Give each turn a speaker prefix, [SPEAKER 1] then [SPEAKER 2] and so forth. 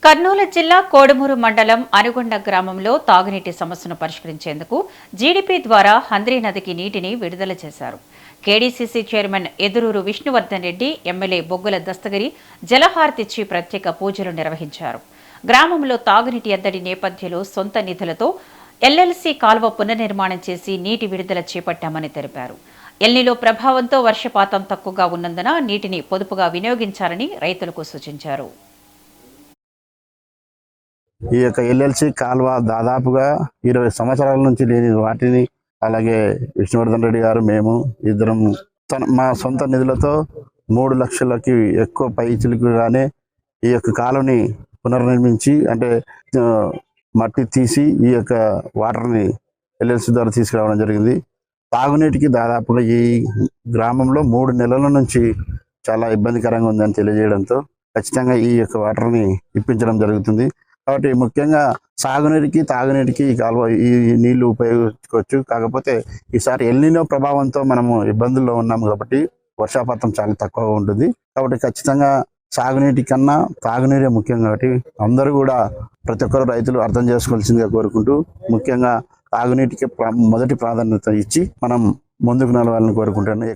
[SPEAKER 1] కర్నూలు జిల్లా కోడుమూరు మండలం అనుగొండ గ్రామంలో తాగునీటి సమస్యను పరిష్కరించేందుకు జీడీపీ ద్వారా హంద్రీ నదికి నీటిని విడుదల చేశారు. KDCC chairman ఎదురూరు Vishnuvardhan Reddy, MLA బొగ్గుల దస్తగిరి జలహారతిచ్చి ప్రత్యేక పూజలు నిర్వహించారు. గ్రామంలో తాగునీటి ఎద్దడి నేపథ్యంలో సొంత నిధులతో ఎల్ఎల్సీ కాల్వ పునర్నిర్మాణం చేసి నీటి విడుదల చేపట్టామని తెలిపారు. ఎల్నిలో ప్రభావంతో వర్షపాతం తక్కువగా ఉన్నందున నీటిని పొదుపుగా వినియోగించాలని రైతులకు సూచించారు.
[SPEAKER 2] ఈ యొక్క ఎల్ఎల్సి కాల్వ దాదాపుగా 20 సంవత్సరాల నుంచి లేని వాటిని అలాగే విష్ణువర్ధన్ రెడ్డి గారు మేము ఇద్దరం మా సొంత నిధులతో 3 లక్షలకి ఎక్కువ పైచిలుకుగానే ఈ యొక్క కాలువని పునర్నిర్మించి అంటే మట్టి తీసి ఈ యొక్క వాటర్ని ఎల్ఎల్సి ద్వారా తీసుకురావడం జరిగింది. తాగునీటికి దాదాపుగా ఈ గ్రామంలో 3 నెలల నుంచి చాలా ఇబ్బందికరంగా ఉందని తెలియజేయడంతో ఖచ్చితంగా ఈ యొక్క వాటర్ని ఇప్పించడం జరుగుతుంది. కాబట్టి ముఖ్యంగా సాగునీటికి తాగునీటికి ఈ కాలువ ఈ నీళ్లు ఉపయోగించుకోవచ్చు. కాకపోతే ఈసారి ఎల్నినో ప్రభావంతో మనము ఇబ్బందుల్లో ఉన్నాము కాబట్టి వర్షపాతం చాలా తక్కువగా ఉంటుంది. కాబట్టి ఖచ్చితంగా సాగునీటి కన్నా తాగునీరే ముఖ్యం. కాబట్టి అందరూ కూడా ప్రతి ఒక్కరు రైతులు అర్థం చేసుకోవాల్సిందిగా కోరుకుంటూ ముఖ్యంగా తాగునీటికి మొదటి ప్రాధాన్యత ఇచ్చి మనం ముందుకు నడవాలని కోరుకుంటాను.